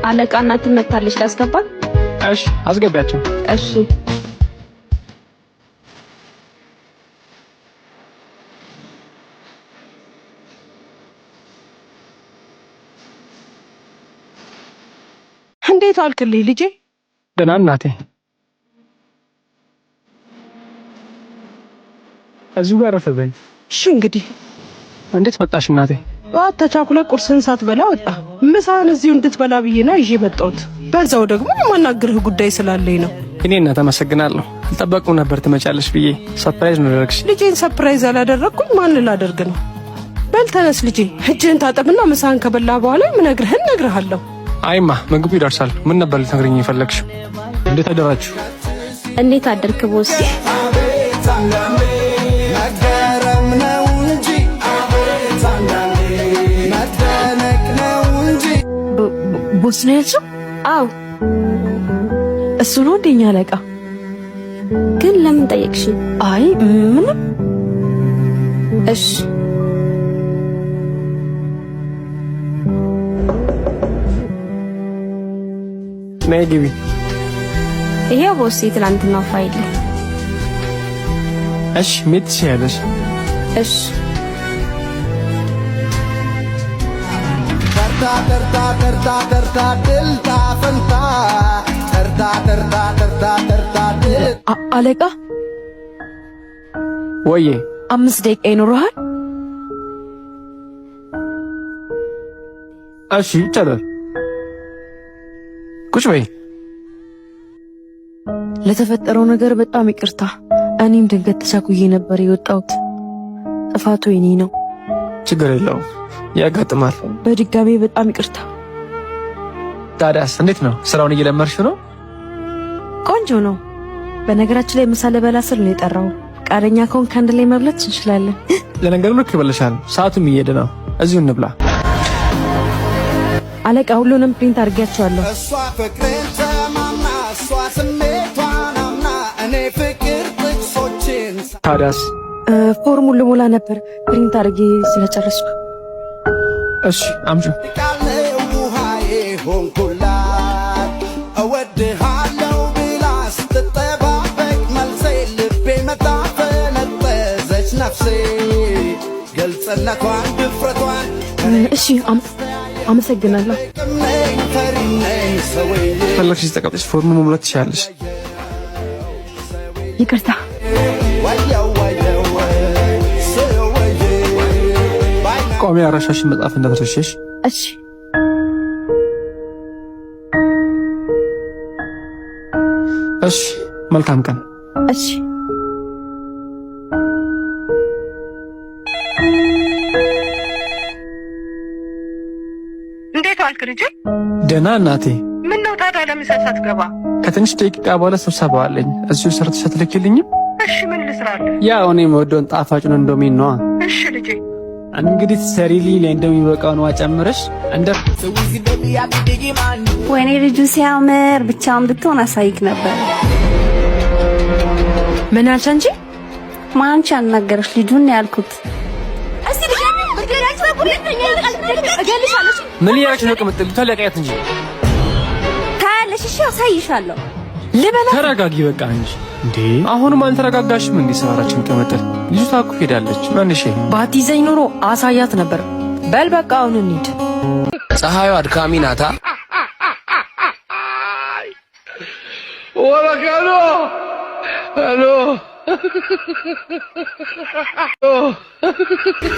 አለቃ እናት መታለች ላስገባት? እሺ አስገቢያቸው። እሺ እንዴት አልክልኝ ልጄ? ደህና እናቴ። እዚሁ ጋር ረፈበኝ። እሺ እንግዲህ እንዴት መጣሽ እናቴ? ጠዋት ተቻኩለ ቁርስን ሳትበላ ወጣ። ምሳህን እዚሁ እንድትበላ ብዬ ነው ይዤ መጣሁት። በዛው ደግሞ የማናግርህ ጉዳይ ስላለኝ ነው። እኔ እናት አመሰግናለሁ። አልጠበቅኩም ነበር ትመጫለሽ ብዬ። ሰርፕራይዝ ነው ያደረግሽ። ልጄን ሰርፕራይዝ አላደረግኩኝ ማን ላደርግ ነው? በል ተነስ ልጄ፣ እጅህን ታጠብና ምሳህን ከበላ በኋላ የምነግርህን እነግርሃለሁ። አይማ ምግቡ ይደርሳል። ምን ነበር ልትነግሪኝ የፈለግሽው? እንዴት አደራችሁ? እንዴት አደርክ ቦስ? ቦስ ነው ያልሽው? አዎ እሱ ነው እንደኛ አለቃ። ግን ለምን ጠየቅሽ? አይ ምንም። እሺ ነይ ግቢ። ይሄ ቦስ የትላንትናው ፋይል። እሺ ሜት ትችያለሽ። እሺ አለቃ ወዬ 5 ደቂቃ ይኖርሃል? እሺ ይቻላል። ቁጭ በይ። ለተፈጠረው ነገር በጣም ይቅርታ። እኔም ድንገት ተቻኩዬ ነበር የወጣሁት። ጥፋቱ የኔ ነው። ችግር የለውም ያጋጥማል። በድጋሜ በጣም ይቅርታ። ታዲያስ እንዴት ነው? ስራውን እየለመርሽ ነው? ቆንጆ ነው። በነገራችን ላይ ምሳ ልበላ ስል ነው የጠራው። ፈቃደኛ ከሆንክ አንድ ላይ መብላት እንችላለን። ለነገሩ ልክ ይበልሻል። ሰዓቱም እየሄደ ነው። እዚሁ እንብላ። አለቃ ሁሉንም ፕሪንት አድርጌያቸዋለሁ። እሷ ፍቅርን ተማምና እሷ ስሜቷን አምና እኔ ፍቅር ጥቅሶችን ታዲያስ ፎርሙን ልሞላ ነበር ፕሪንት አድርጌ ስለጨረስኩ። እሺ አምጪው። ቃል ውሃዬ ሆንኩላት እወድሃለሁ ብላ ስትጠባበቅ መልሴ ልቤ መታ ፈነጠዘች ነፍሴ ግልጽነቷን ድፍረቷን እሺ አመሰግናለሁ። ፈለግሽ ተቀብለሽ ፎርም መሙላት ትችያለሽ። ይቅርታ። ቋሚ አራሻሽን መጻፍ እንዳትረሺሽ። እሺ እሺ መልካም ቀን። እሺ እንዴት ዋልክ ልጄ? ደህና እናቴ። ምን ነው ታዲያ ለምሳ ሳትገባ? ከትንሽ ደቂቃ በኋላ ስብሰባ አለኝ። እዚሁ ሰርተሽ አትልኪልኝም? እሺ ምን ልስራለህ? ያው እኔ የምወደውን ጣፋጩን እንዶሚን ነዋ። እሺ ልጄ። እንግዲህ ሰሪልኝ ለእንዶሚን የሚበቃውን ውሃ ጨምረሽ እንደ ወይኔ ልጁ ሲያምር ብቻውን ብትሆን አሳይክ ነበር። ምን አልሽ አንቺ? ማንቺ አልናገረሽ ልጁን ያልኩት። ምን ያያች ነው ቅምጥል ተለቀያት እንጂ ታያለሽ። እሺ አሳይሻለሁ። ልበላ። ተረጋጊ በቃ እንጂ እንዴ። አሁንም አልተረጋጋሽም እንዴ? ሰራችን ቅምጥል ልጅቷ እኮ ሄዳለች። ማንሽ ባትይዘኝ ኖሮ አሳያት ነበር። በል በቃ አሁን እንሂድ። ፀሐዩ አድካሚ ናታ። ወላካሎ አሎ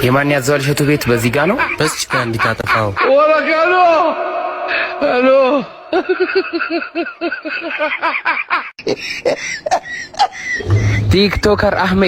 የማን ያዘዋል? እሸቱ ቤት በዚህ ጋር ነው። በዚች ጋር እንዲታጠፋው ወላካሎ አሎ ቲክቶከር አህሜ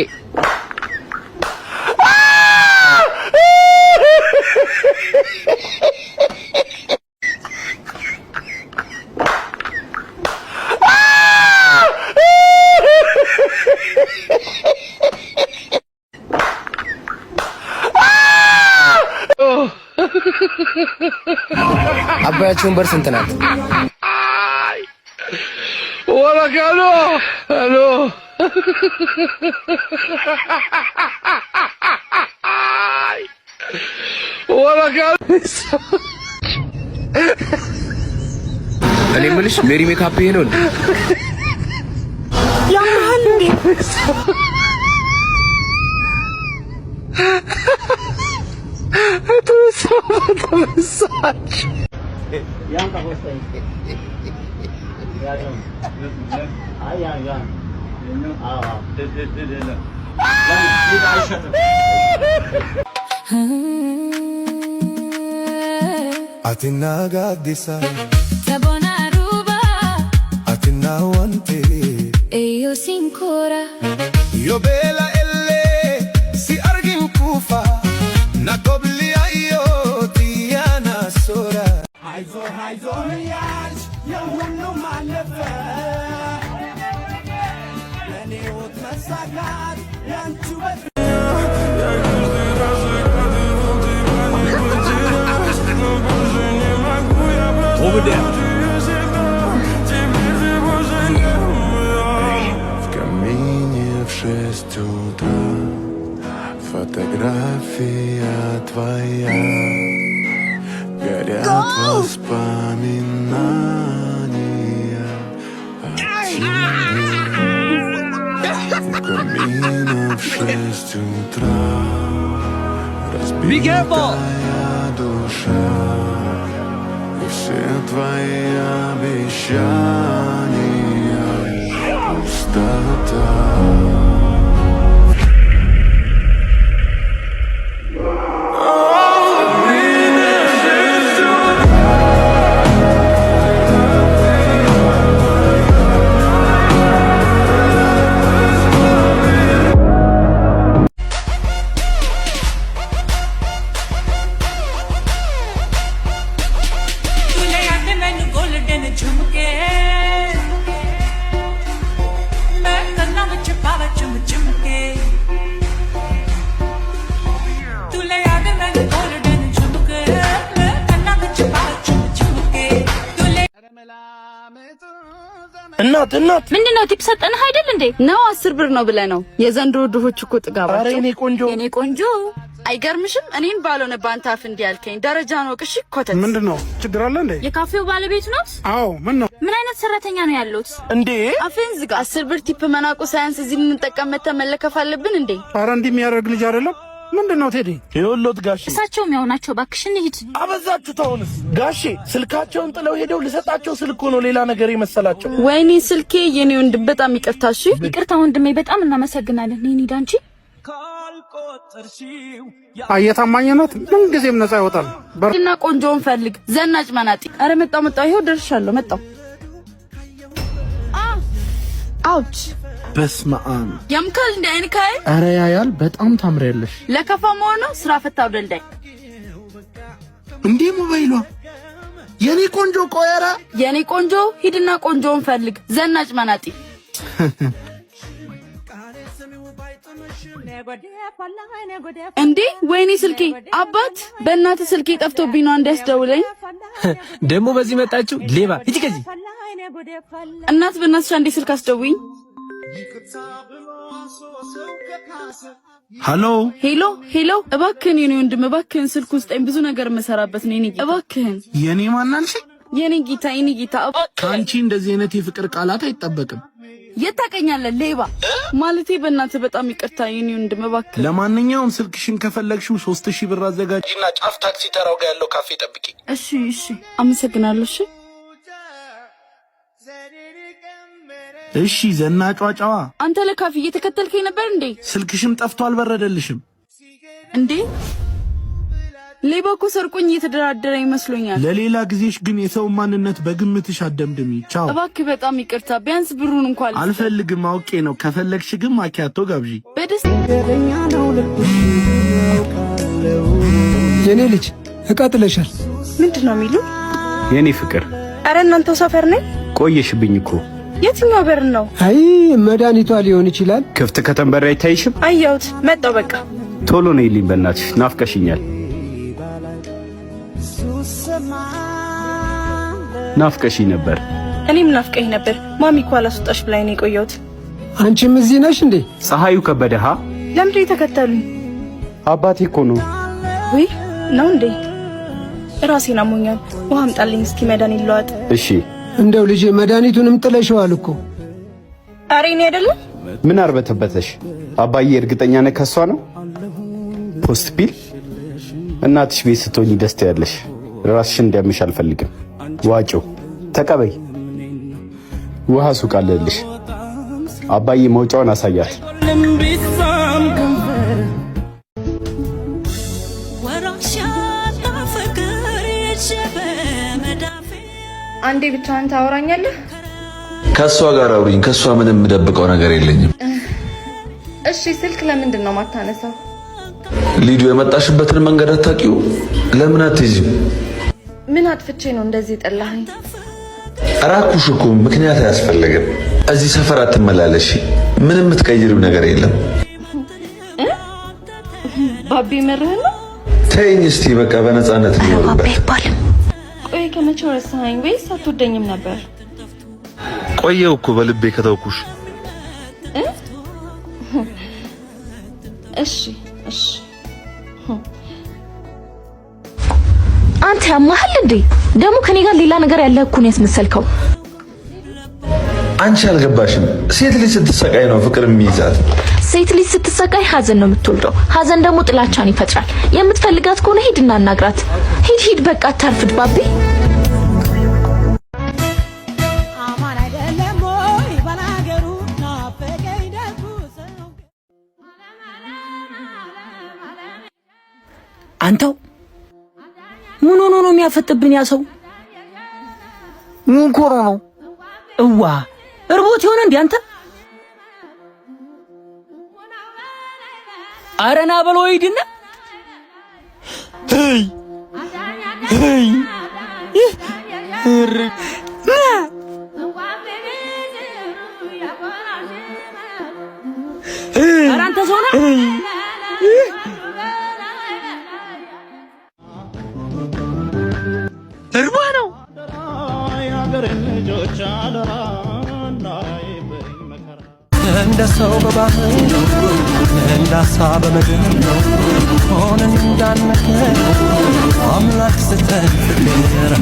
አባያቸውን በር ስንት ናት? ወላካሎ አሎ እኔ የምልሽ ሜሪ ሜካፕ ይሄ ነው እንዴ? ያማል እንዴ? Atina gadisa Tabona ruba Atina wante Eyo sincora Yo bela elle Si argin kufa Nakobli ayo Tiana sora Haizo miyaj Yawunu malefe Leni ut masagat Yanchu Over there. В камине в 6 утра фотография твоя. Горят воспоминания о тебе. В камине в 6 утра разбитая душа. Все твои обещания пустота. እናት ምንድነው ቲፕ ሰጠንህ አይደል እንዴ? ነው 10 ብር ነው ብለህ ነው። የዘንድሮ ድሆች እኮ ጥጋባቸው። አረ የኔ ቆንጆ አይገርምሽም? እኔን ባልሆነ ባንተ አፍ እንዲህ ያልከኝ ደረጃ ነው። ቅሽ ኮተት ምንድነው ችግር አለ እንዴ? የካፌው ባለቤት ነው? አዎ ምን ነው? ምን አይነት ሰራተኛ ነው ያሉት እንዴ? አፍን ዝጋ። 10 ብር ቲፕ መናቁ ሳያንስ እዚህ ልንጠቀም መለከፍ አለብን እንዴ? አረ እንዲህ የሚያደርግ ልጅ አይደለም። ምንድነው ቴዲ? ይኸውልዎት ጋሼ እሳቸውም ያው ናቸው። እባክሽ እንሂድ። አበዛችሁ ተውንስ። ጋሼ ስልካቸውን ጥለው ሄደው ልሰጣቸው ስልክ ነው ሌላ ነገር የመሰላቸው። ወይኔ ስልኬ የኔ ወንድም በጣም ይቅርታ። እሺ ይቅርታ ወንድሜ፣ በጣም እናመሰግናለን። እንሂድ አንቺ አየታማኝነት ምን ጊዜም ነፃ ይወጣል። እና ቆንጆውን ፈልግ ዘናጭ መናጢ። አረ መጣው ይሄው ደርሻለሁ። መጣው አውች በስመ አብ ያምካል እንደ አይንካይ። አረ ያያል በጣም ታምሪያለሽ። ለከፋ መሆኑ ስራ ፈታው ደልዳይ እንዴ ሞባይሏ የኔ ቆንጆ ቆየራ የኔ ቆንጆ ሂድና ቆንጆውን ፈልግ ዘናጭ መናጢ። እንዴ ወይኔ ስልኬ አባት በእናትህ ስልኬ ጠፍቶብኝ ነው እንዲያስደውለኝ። ደግሞ በዚህ መጣችሁ ሌባ። እጂ ከዚህ እናት በእናትሽ አንዴ ስልክ አስደውኝ። ሄሎ እባክህን የኔ ወንድም እባክህን ስልክ ውስጠኝ ብዙ ነገር መሰራበት ነው። እባክህን የኔ ማናንሽ የኔ ጌታ ካንቺ እንደዚህ አይነት የፍቅር ቃላት አይጠበቅም። የታቀኛለህ ሌባ ማለቴ በእናትህ በጣም ይቅርታ የኔ ወንድም እባክህ። ለማንኛውም ስልክሽን ከፈለግሽው 3000 ብር አዘጋጅና ጫፍ ታክሲ ተራው ጋር ያለው ካፌ ጠብቂ። እሺ አመሰግናለሁ። እሺ ዘናጯ ጨዋ አንተ ለካፌ እየተከተልከኝ ነበር እንዴ? ስልክሽም ጠፍቶ አልበረደልሽም እንዴ? ሌባ እኮ ሰርቆኝ እየተደራደረ ይመስሎኛል። ለሌላ ጊዜሽ ግን የሰው ማንነት በግምትሽ አደምድሚ። ቻው። እባክህ በጣም ይቅርታ። ቢያንስ ብሩን እንኳን አልፈልግም አውቄ ነው። ከፈለግሽ ግን ማኪያቶ ጋብዢ። የኔ ልጅ እቃ ጥለሻል። ምንድነው የሚሉ የኔ ፍቅር? አረ እናንተው ሰፈር ነኝ። ቆየሽብኝ እኮ። የትኛው በር ነው? አይ መድኃኒቷ ሊሆን ይችላል። ክፍት ከተንበረ አይታይሽም? አየሁት። መጣው በቃ ቶሎ ነው ይልኝ በእናትሽ ናፍቀሽኛል። ናፍቀሽኝ ነበር። እኔም ናፍቀኝ ነበር። ማሚ እኮ አላስወጣሽ ብላኝ ነው የቆየሁት። አንቺም እዚህ ነሽ እንዴ? ፀሐዩ ከበደሃ ለምንድን የተከተሉኝ? አባቴ እኮ ነው። ወይ ነው እንዴ? ራሴን አሞኛል። ውሃ አምጣልኝ እስኪ መድኃኒት ልዋጥ። እሺ። እንደው ልጄ መድኃኒቱንም ጥለሽዋል እኮ። ኧረ እኔ አይደለም። ምን አርበተበተሽ? አባዬ እርግጠኛ ነህ ከሷ ነው? ፖስት ፒል እናትሽ ቤት ስትሆኚ ደስታ ያለሽ ራስሽን እንዲያምሽ አልፈልግም። ዋጪው ተቀበይ። ውሃ ሱቅ አለልሽ። አባዬ መውጫውን አሳያት። አንዴ ብቻህን ታወራኛለህ? ከሷ ጋር አውሪኝ። ከሷ ምንም የምደብቀው ነገር የለኝም። እሺ ስልክ ለምንድን ነው ማታነሳው? ሊዱ የመጣሽበትን መንገድ አታውቂው? ለምን አትይዚም? ምን አጥፍቼ ነው እንደዚህ ጠላኸኝ? ራኩሽ እኮ ምክንያት አያስፈልግም። እዚህ ሰፈር አትመላለሽ። ምንም የምትቀይሪው ነገር የለም። ባቢ መርህ ነው። ተይኝ እስቲ በቃ በነፃነት ልኖርበት። ቆይ ከመቼው ረሳኸኝ ወይስ አትወደኝም ነበር? ቆየው እኮ በልቤ ከተውኩሽ። እሺ እሺ። አንተ ያማሃል እንዴ? ደግሞ ከኔ ጋር ሌላ ነገር ያለ እኮ ነው ያስመሰልከው። አንቺ አልገባሽም። ሴት ልጅ ስትሰቃይ ነው ፍቅር የሚይዛት። ሴት ልጅ ስትሰቃይ ሀዘን ነው የምትወልደው። ሀዘን ደግሞ ጥላቻን ይፈጥራል። የምትፈልጋት ከሆነ ሂድና አናግራት። ሂድ በቃ አታርፍድ ባቢ። አንተው ምን ሆኖ ነው የሚያፈጥብን? ያ ሰው ምን ኮሮ ነው? እዋ እርቦት ይሆን እንዴ አንተ? አረና በሎ ሂድና ሄይ ኧረ አንተ ሰው ነህ? እርባ ነው። እንደ ሰው በባህር እንደ አሳ በምድር ሆነን እንዳነከር አምላክ ስተን ፍቅር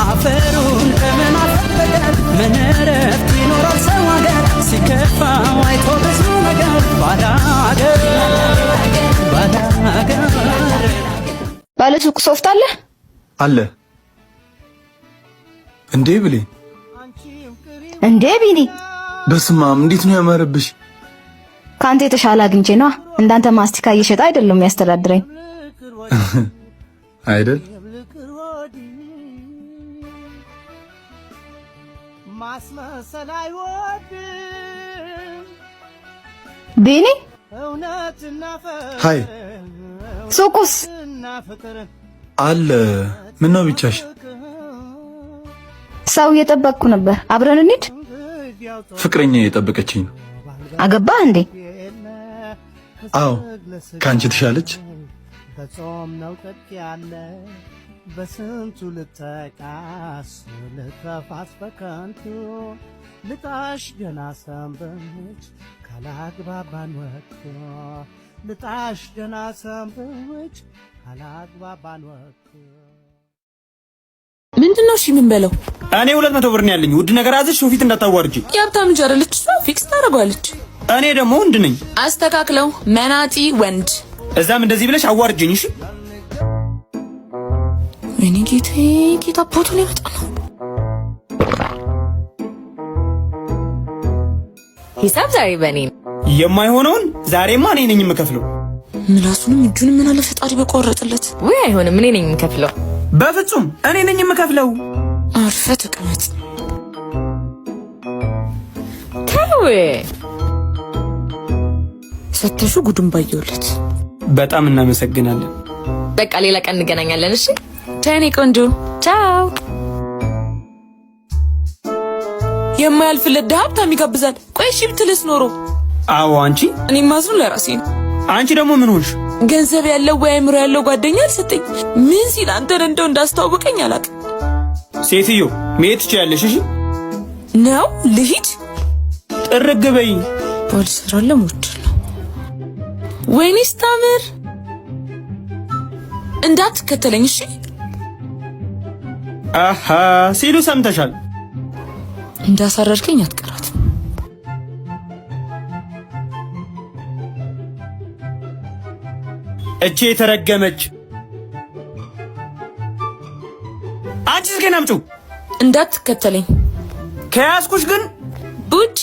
አፈሩን ከምን አፈቀር ምን ረፍት ይኖራል ሰው ሀገር ሲከፋው አይቶ ብዙ ነገር ባዳ ሀገር ባለ ሱቅ ሶፍት አለ አለ እንዴ ብሌ እንዴ ቢኒ በስማም እንዴት ነው ያማረብሽ? ካንተ የተሻለ አግኝቼ ነው። እንዳንተ ማስቲካ እየሸጠ አይደለም የሚያስተዳድረኝ አይደል? ቢኒ ሃይ ሱቁስ አለ። ምን ነው ብቻሽ? ሰው እየጠበቅኩ ነበር። አብረን እንሂድ። ፍቅረኛ እየጠበቀችኝ ነው። አገባህ እንዴ? አዎ ካንቺ ተሻለች። በጾም ነው ጥቅ ያለ በስንቱ ልተቃስ ልተፋስ በከንቱ ልጣሽ ገና ሰንበች ካላግባባን ወቅቱ ልጣሽ ገና ሰንበች ካላግባባን ወቅቱ ምንድነው? እሺ ምን በለው? እኔ 200 ብር ነው ያለኝ። ውድ ነገር አዘሽ ሰው ፊት እንዳታዋርጂ። የሀብታም ልጅ አይደለች እሷ፣ ፊክስ ታደርገዋለች። እኔ ደግሞ ወንድ ነኝ። አስተካክለው መናጢ ወንድ። እዛም እንደዚህ ብለሽ አዋርጂኝ። እሺ ወይኔ ጌታ ፖቱን ይወጣ ነው። ሂሳብ ዛሬ በኔ የማይሆነውን ዛሬማ እኔ ነኝ የምከፍለው። ምላሱንም እጁንም ምን አለ ፈጣሪ በቆረጥለት። ወይ አይሆንም፣ እኔ ነኝ የምከፍለው። በፍጹም እኔ ነኝ የምከፍለው። አርፈ ተቀመጥ። ተው ሰተሹ ጉዱን ባየውለት። በጣም እናመሰግናለን። በቃ ሌላ ቀን እንገናኛለን። እሺ ተኔ ቆንጆ ቻው። የማያልፍለት ድሀ ሀብታም ይጋብዛል። ቆይ እሺ ብትልስ ኖሮ? አዎ አንቺ። እኔ ማዝኑ ለራሴ ነው። አንቺ ደግሞ ምን ሆንሽ? ገንዘብ ያለው ወይ አእምሮ ያለው ጓደኛ አልሰጠኝ። ምን ሲል አንተን እንደው እንዳስተዋወቀኝ አላውቅም። ሴትዮ መሄድ ትችያለሽ። እሺ ነው ልሂድ? ጥርግ በይ። ባልሰራ ለሞት ነው። ወይኔ ስታምር እንዳትከተለኝ እሺ? አሃ ሲሉ ሰምተሻል። እንዳሳረርከኝ አትቀራት። እቺ የተረገመች አንቺስ ግን አምጪው። እንዳትከተለኝ ከያዝኩሽ ግን ቡቺ